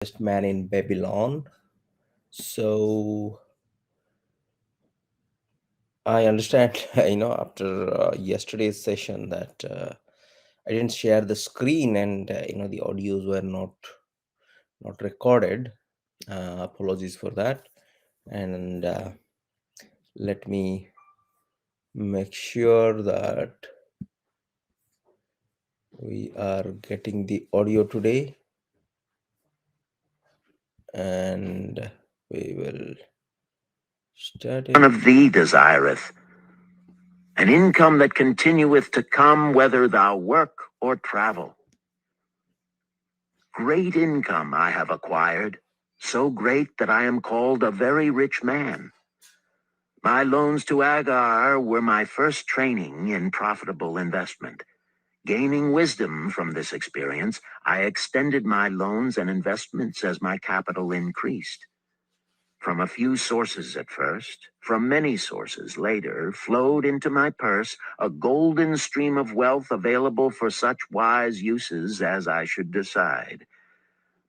Richest man in Babylon. So I understand, after yesterday's session that I didn't share the screen and the audios were not recorded. Apologies for that. And let me make sure that we are getting the audio today, and we will start One it. of thee desireth, an income that continueth to come whether thou work or travel. Great income I have acquired, so great that I am called a very rich man. My loans to Agar were my first training in profitable investment. Gaining wisdom from this experience, I extended my loans and investments as my capital increased. From a few sources at first, from many sources later, flowed into my purse a golden stream of wealth available for such wise uses as I should decide.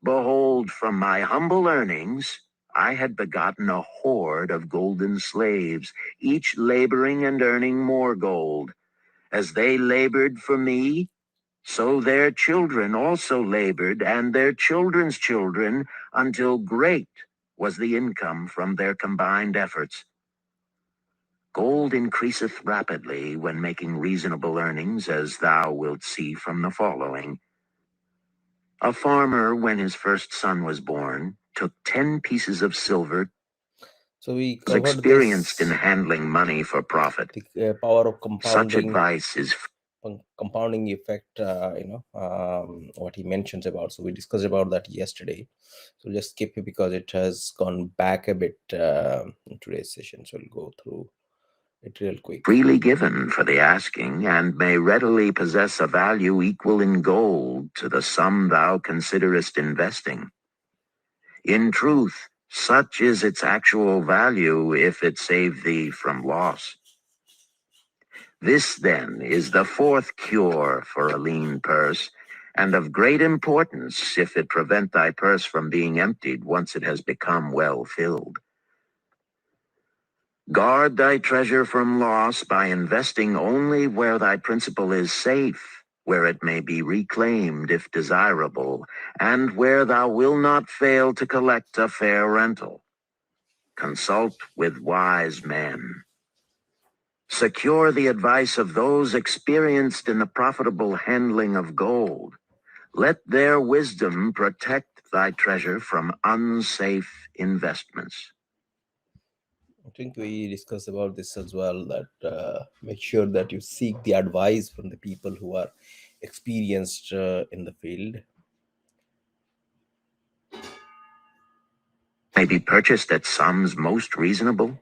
Behold, from my humble earnings, I had begotten a horde of golden slaves, each laboring and earning more gold. As they labored for me, so their children also labored, and their children's children, until great was the income from their combined efforts. Gold increaseth rapidly when making reasonable earnings, as thou wilt see from the following. A farmer, when his first son was born, took 10 pieces of silver. So we Was covered experienced in this, handling money for profit. the power of Such compounding advice is compounding effect, what he mentions about. So we discussed about that yesterday, so just skip it because it has gone back a bit in today's session, so we'll go through it real quick. freely given for the asking, and may readily possess a value equal in gold to the sum thou considerest investing. In truth, such is its actual value if it save thee from loss. This, then, is the fourth cure for a lean purse, and of great importance if it prevent thy purse from being emptied once it has become well filled. Guard thy treasure from loss by investing only where thy principal is safe, where it may be reclaimed if desirable, and where thou wilt not fail to collect a fair rental. Consult with wise men. Secure the advice of those experienced in the profitable handling of gold. Let their wisdom protect thy treasure from unsafe investments. I think we discussed about this as well, that make sure that you seek the advice from the people who are experienced in the field. May be purchased at sums most reasonable.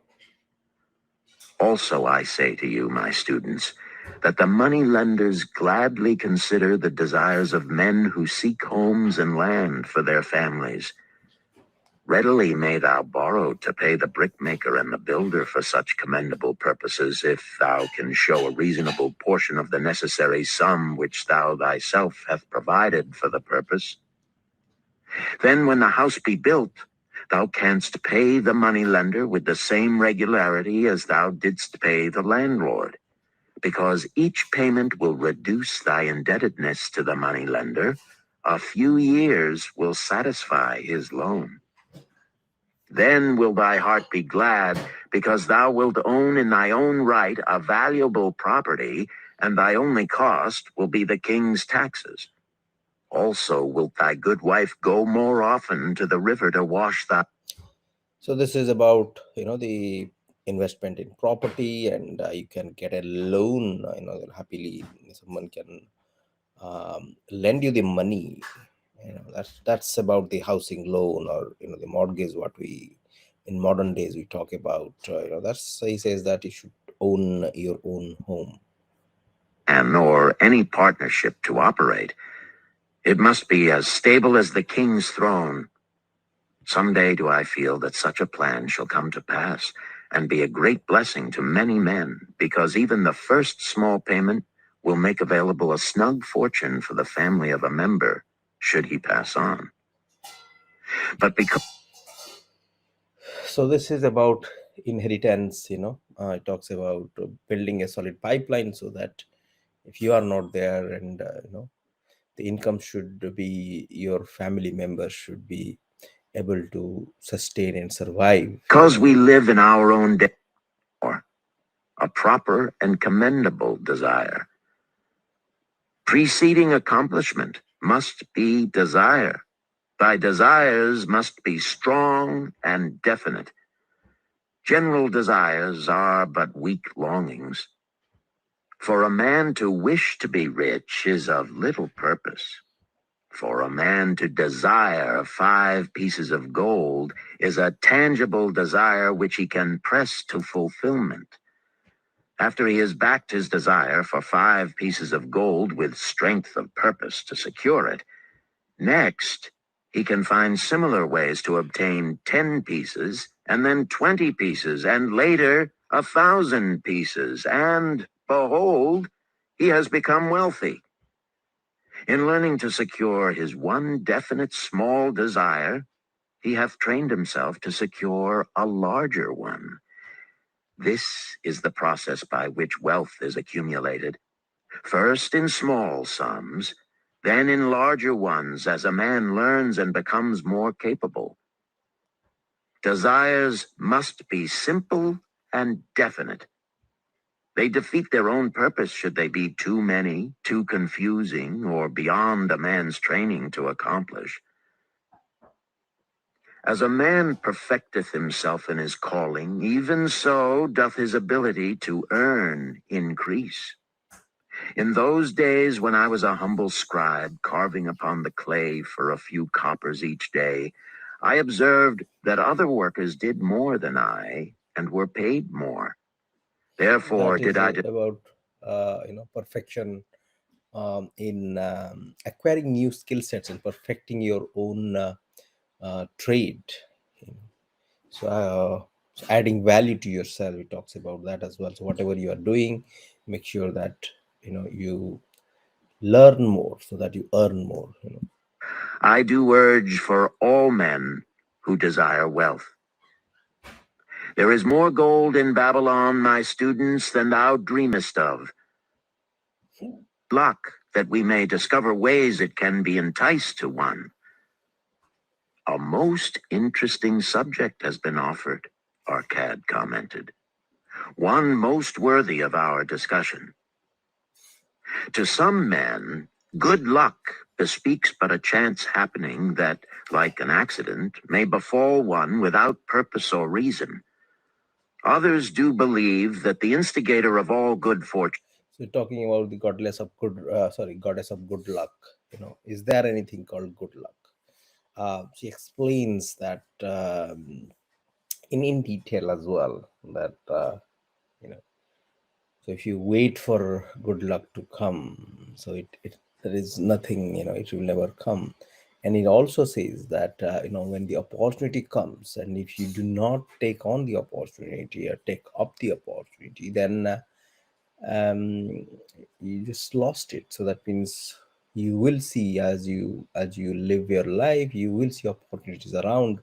Also, I say to you, my students, that the money lenders gladly consider the desires of men who seek homes and land for their families. Readily may thou borrow to pay the brickmaker and the builder for such commendable purposes, if thou can show a reasonable portion of the necessary sum which thou thyself hast provided for the purpose. Then when the house be built, thou canst pay the money lender with the same regularity as thou didst pay the landlord, because each payment will reduce thy indebtedness to the money lender. A few years will satisfy his loan. Then will thy heart be glad, because thou wilt own in thy own right a valuable property, and thy only cost will be the king's taxes. Also wilt thy good wife go more often to the river to wash thy... So this is about the investment in property, and you can get a loan. Happily someone can lend you the money. That's about the housing loan, or the mortgage, what we in modern days we talk about. That's, he says that you should own your own home. and or any partnership to operate. It must be as stable as the king's throne. Someday do I feel that such a plan shall come to pass, and be a great blessing to many men, because even the first small payment will make available a snug fortune for the family of a member, should he pass on. But because So this is about inheritance. It talks about building a solid pipeline so that if you are not there, and the income should be, your family members should be able to sustain and survive. we live in our own day, a proper and commendable desire. Preceding accomplishment must be desire. Thy desires must be strong and definite. General desires are but weak longings. For a man to wish to be rich is of little purpose. For a man to desire 5 pieces of gold is a tangible desire which he can press to fulfillment. After he has backed his desire for 5 pieces of gold with strength of purpose to secure it, next, he can find similar ways to obtain 10 pieces, and then 20 pieces, and later 1,000 pieces, and behold, he has become wealthy. In learning to secure his one definite small desire, he hath trained himself to secure a larger one. This is the process by which wealth is accumulated, first in small sums, then in larger ones as a man learns and becomes more capable. Desires must be simple and definite. They defeat their own purpose should they be too many, too confusing, or beyond a man's training to accomplish. As a man perfecteth himself in his calling, even so doth his ability to earn increase. In those days when I was a humble scribe carving upon the clay for a few coppers each day, I observed that other workers did more than I and were paid more. Therefore That did is I about perfection, in acquiring new skill sets and perfecting your own trade. So adding value to yourself, it talks about that as well. So whatever you are doing, make sure that you learn more so that you earn more. I do urge for all men who desire wealth. There is more gold in Babylon, my students, than thou dreamest of. Luck that we may discover ways it can be enticed to one. A most interesting subject has been offered, Arcad commented. One most worthy of our discussion. To some men, good luck bespeaks but a chance happening that, like an accident, may befall one without purpose or reason. Others do believe that the instigator of all good fortune. So talking about the goddess of good luck. Is there anything called good luck? She explains that in detail as well. That you know, so if you wait for good luck to come, so it there is nothing. It will never come. And it also says that when the opportunity comes, and if you do not take on the opportunity or take up the opportunity, then um, you just lost it. So that means you will see, as you live your life, you will see opportunities around.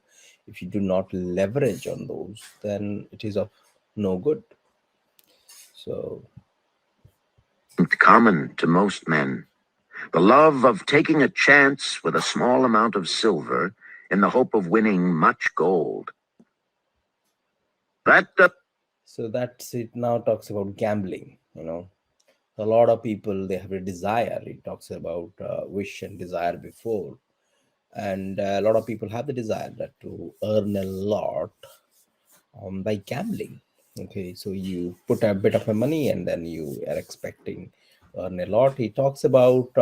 If you do not leverage on those, then it is of no good. So Common to most men, the love of taking a chance with a small amount of silver in the hope of winning much gold. That so that's it. Now talks about gambling. A lot of people, they have a desire. It talks about wish and desire before, and a lot of people have the desire that to earn a lot by gambling. Okay, so you put a bit of a money and then you are expecting to earn a lot. He talks about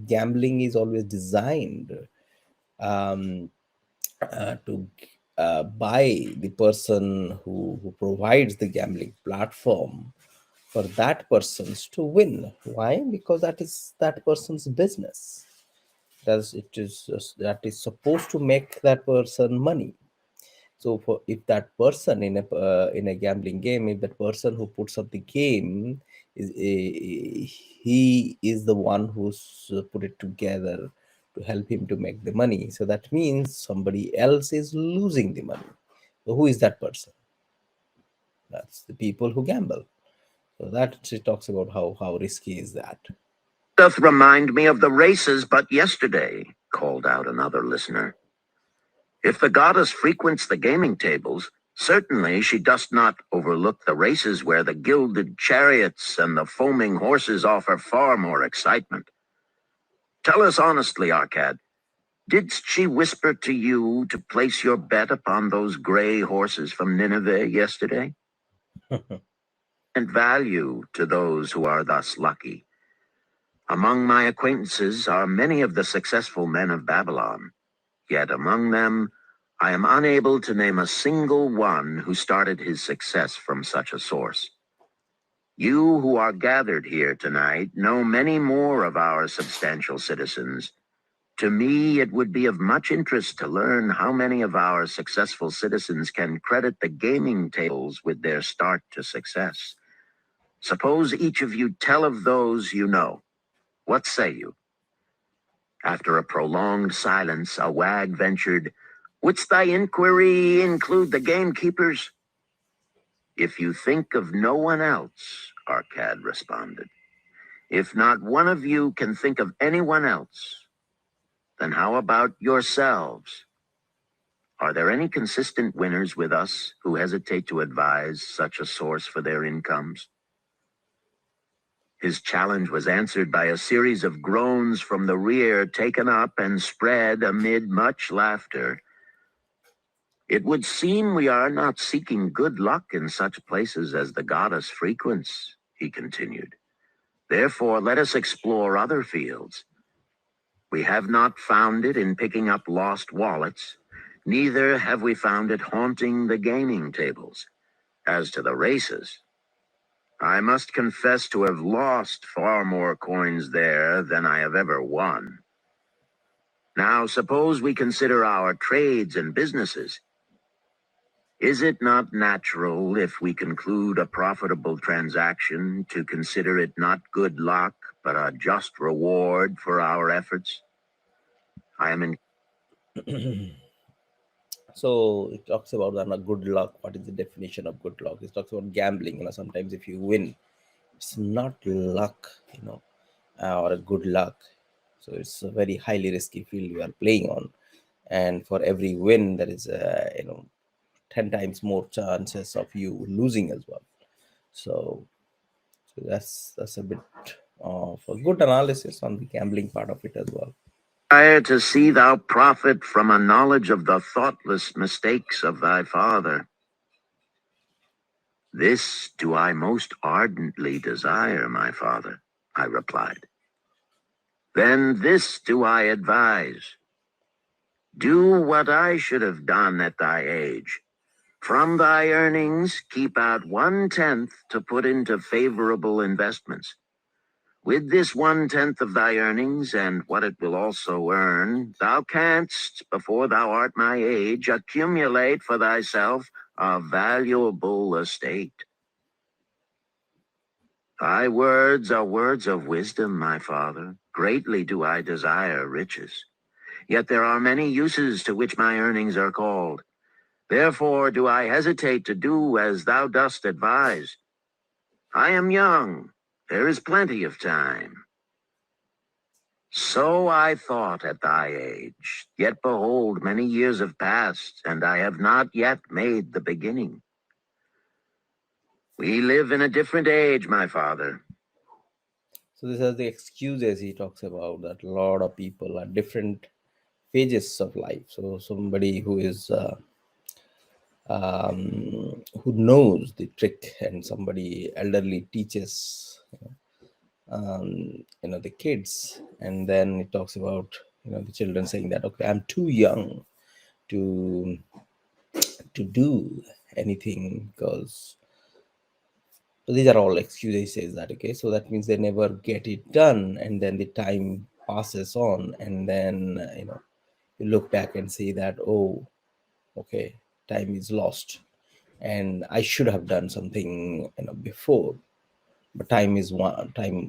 gambling is always designed um, to buy the person who provides the gambling platform for that person's to win. Why? Because that is that person's business. That is supposed to make that person money. So for if that person in a gambling game, if that person who puts up the game is he is the one who's put it together to help him to make the money. So that means somebody else is losing the money. So who is that person? That's the people who gamble. So that she talks about how risky is that. Doth remind me of the races but yesterday, called out another listener. If the goddess frequents the gaming tables, certainly she does not overlook the races where the gilded chariots and the foaming horses offer far more excitement. Tell us honestly, Arcad, did she whisper to you to place your bet upon those gray horses from Nineveh yesterday? And value to those who are thus lucky. Among my acquaintances are many of the successful men of Babylon, yet among them I am unable to name a single one who started his success from such a source. You who are gathered here tonight know many more of our substantial citizens. To me, it would be of much interest to learn how many of our successful citizens can credit the gaming tables with their start to success. Suppose each of you tell of those you know. What say you? After a prolonged silence, a wag ventured, "Wouldst thy inquiry include the gamekeepers?" "If you think of no one else," Arcad responded. "If not one of you can think of anyone else, then how about yourselves? Are there any consistent winners with us who hesitate to advise such a source for their incomes?" His challenge was answered by a series of groans from the rear, taken up and spread amid much laughter. "It would seem we are not seeking good luck in such places as the goddess frequents," he continued. "Therefore, let us explore other fields. We have not found it in picking up lost wallets, neither have we found it haunting the gaming tables. As to the races, I must confess to have lost far more coins there than I have ever won. Now, suppose we consider our trades and businesses. Is it not natural, if we conclude a profitable transaction, to consider it not good luck, but a just reward for our efforts? I am in So it talks about good luck. What is the definition of good luck? It talks about gambling. Sometimes if you win, it's not luck, or a good luck. So it's a very highly risky field you are playing on, and for every win, there is 10 times more chances of you losing as well. So, that's a bit of a good analysis on the gambling part of it as well. desire to see thou profit from a knowledge of the thoughtless mistakes of thy father. This do I most ardently desire, my father, I replied. Then this do I advise. Do what I should have done at thy age. From thy earnings, keep out 1/10 to put into favorable investments. With this 1/10 of thy earnings, and what it will also earn, thou canst, before thou art my age, accumulate for thyself a valuable estate. Thy words are words of wisdom, my father. Greatly do I desire riches. Yet there are many uses to which my earnings are called. Therefore do I hesitate to do as thou dost advise. I am young. There is plenty of time. So I thought at thy age. Yet behold, many years have passed, and I have not yet made the beginning. We live in a different age, my father. So these are the excuses he talks about, that a lot of people are different phases of life. So somebody who is who knows the trick, and somebody elderly teaches the kids, and then it talks about the children saying that, okay, I'm too young to do anything, because so these are all excuses. He says that, okay, so that means they never get it done, and then the time passes on, and then you look back and say that, oh, okay, time is lost, and I should have done something before. But time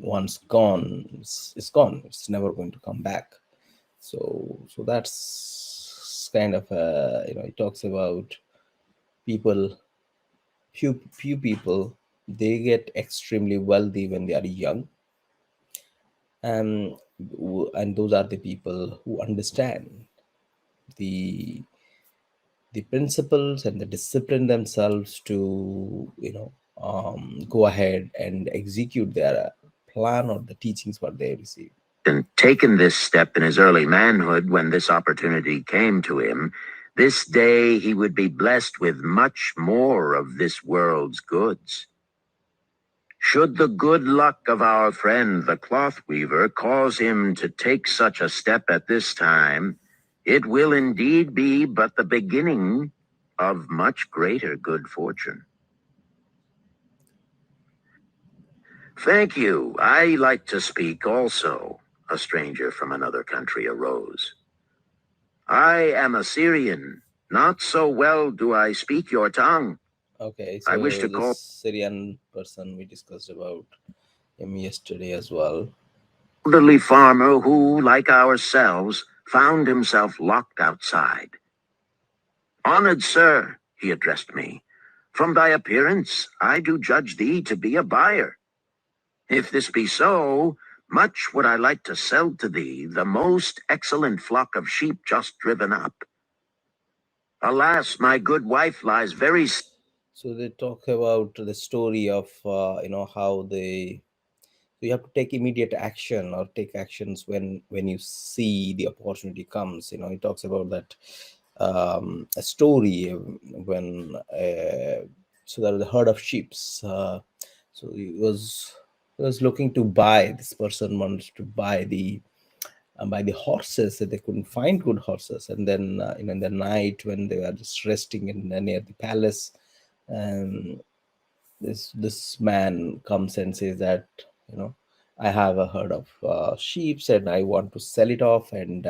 once gone, it's gone, it's never going to come back. So that's kind of it talks about people, few people, they get extremely wealthy when they are young, and and those are the people who understand the the principles and the discipline themselves to go ahead and execute their plan or the teachings what they receive. And taken this step in his early manhood when this opportunity came to him, this day he would be blessed with much more of this world's goods. Should the good luck of our friend the cloth weaver cause him to take such a step at this time, it will indeed be but the beginning of much greater good fortune. Thank you. I like to speak also, a stranger from another country arose. I am a Syrian. Not so well do I speak your tongue. Okay, I wish so to this call Syrian person, we discussed about him yesterday as well. elderly farmer who, like ourselves, found himself locked outside. Honored sir, he addressed me, from thy appearance I do judge thee to be a buyer. If this be so, much would I like to sell to thee the most excellent flock of sheep just driven up. Alas, my good wife lies very So they talk about the story of how they, so you have to take immediate action or take actions when you see the opportunity comes. He talks about that a story when so there was a herd of sheep. So he was looking to buy. This person wanted to buy the horses, that they couldn't find good horses, and then in the night when they were just resting near the palace, um, this man comes and says that, you know I have a herd of sheep and I want to sell it off, and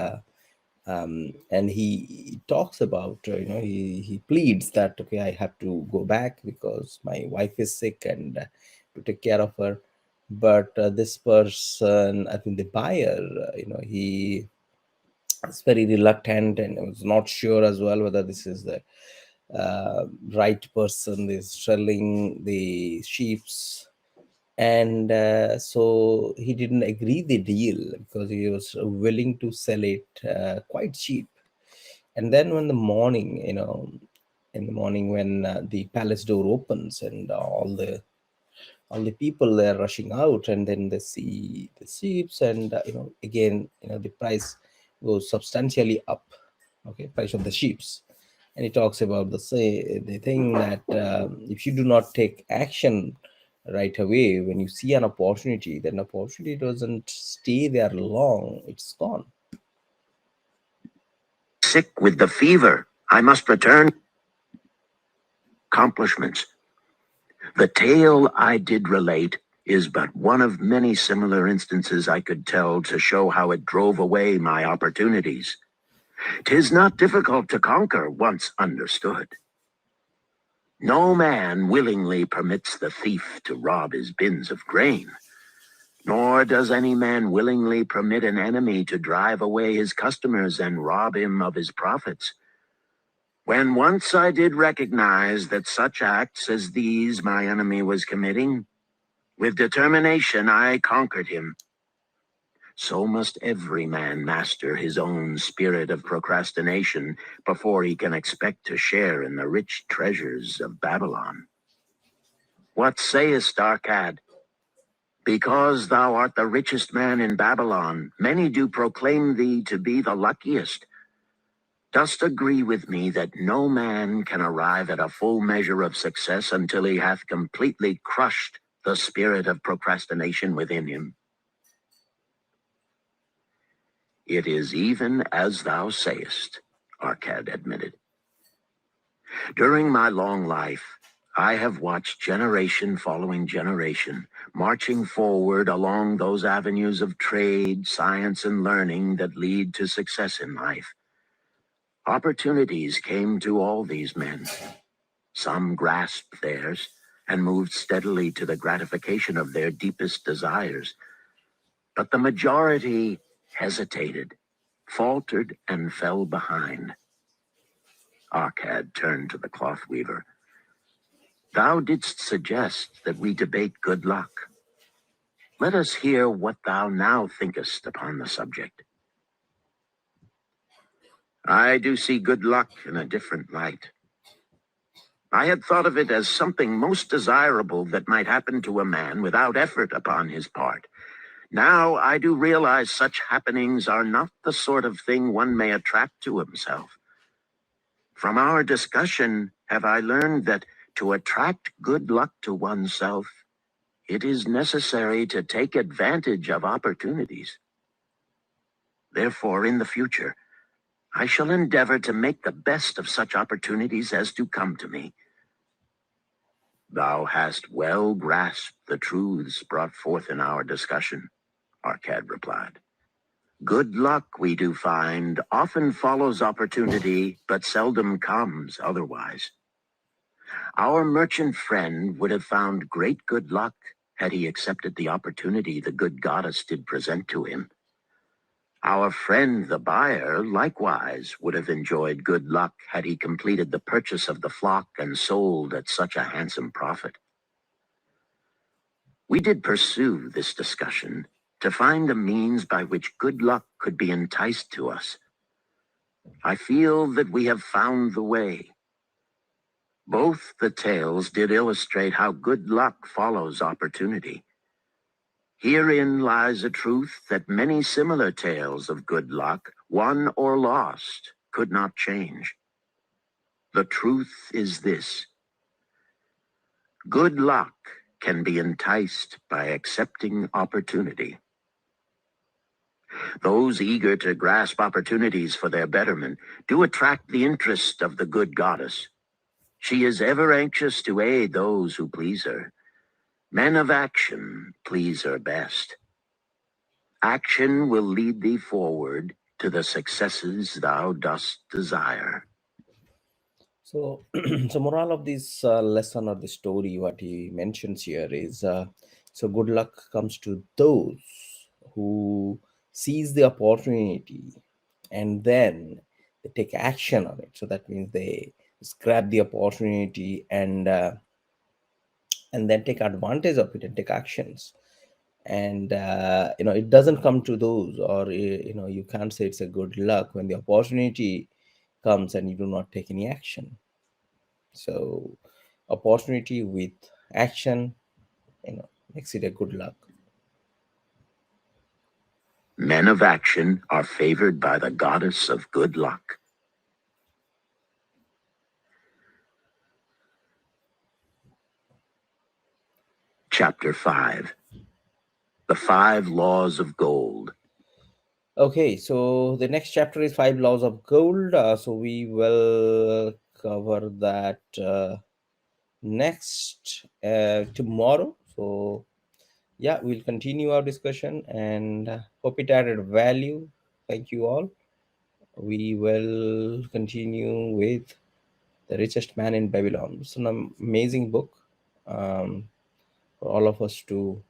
he talks about, he pleads that, okay, I have to go back because my wife is sick, and to take care of her. But this person, I think the buyer, he is very reluctant and was not sure as well whether this is the right person is selling the sheeps. And so he didn't agree the deal because he was willing to sell it quite cheap. And then when the morning, in the morning when the palace door opens and all the people they're rushing out, and then they see the sheeps, and again, the price goes substantially up. Okay, price of the sheeps. And he talks about the thing that if you do not take action right away when you see an opportunity, then opportunity doesn't stay there long, it's gone. sick with the fever. I must return accomplishments. The tale I did relate is but one of many similar instances I could tell to show how it drove away my opportunities. 'Tis not difficult to conquer once understood. No man willingly permits the thief to rob his bins of grain, nor does any man willingly permit an enemy to drive away his customers and rob him of his profits. When once I did recognize that such acts as these my enemy was committing, with determination I conquered him. So must every man master his own spirit of procrastination before he can expect to share in the rich treasures of Babylon. What sayest, Arcad? Because thou art the richest man in Babylon, many do proclaim thee to be the luckiest. Dost agree with me that no man can arrive at a full measure of success until he hath completely crushed the spirit of procrastination within him? It is even as thou sayest, Arcad admitted. During my long life, I have watched generation following generation, marching forward along those avenues of trade, science, and learning that lead to success in life. Opportunities came to all these men. Some grasped theirs and moved steadily to the gratification of their deepest desires. But the majority hesitated, faltered and fell behind. Arcad turned to the cloth weaver. Thou didst suggest that we debate good luck. Let us hear what thou now thinkest upon the subject. I do see good luck in a different light. I had thought of it as something most desirable that might happen to a man without effort upon his part. Now I do realize such happenings are not the sort of thing one may attract to himself. From our discussion, have I learned that to attract good luck to oneself, it is necessary to take advantage of opportunities. Therefore, in the future, I shall endeavor to make the best of such opportunities as do come to me. Thou hast well grasped the truths brought forth in our discussion, Arcad replied. Good luck, we do find, often follows opportunity, but seldom comes otherwise. Our merchant friend would have found great good luck had he accepted the opportunity the good goddess did present to him. Our friend the buyer likewise would have enjoyed good luck had he completed the purchase of the flock and sold at such a handsome profit. We did pursue this discussion to find a means by which good luck could be enticed to us. I feel that we have found the way. Both the tales did illustrate how good luck follows opportunity. Herein lies a truth that many similar tales of good luck, won or lost, could not change. The truth is this: good luck can be enticed by accepting opportunity. Those eager to grasp opportunities for their betterment do attract the interest of the good goddess. She is ever anxious to aid those who please her. Men of action please her best. Action will lead thee forward to the successes thou dost desire. So, so moral of this lesson or the story, what he mentions here is, so good luck comes to those who seize the opportunity and then they take action on it. So that means they just grab the opportunity and then take advantage of it and take actions. And it doesn't come to those, or you can't say it's a good luck when the opportunity comes and you do not take any action. So opportunity with action, makes it a good luck. Men of action are favored by the goddess of good luck. Chapter 5. The 5 Laws of Gold. Okay, so the next chapter is five laws of gold. So we will cover that next tomorrow. So yeah, we'll continue our discussion and hope it added value. Thank you all. We will continue with The Richest Man in Babylon. It's an amazing book, for all of us to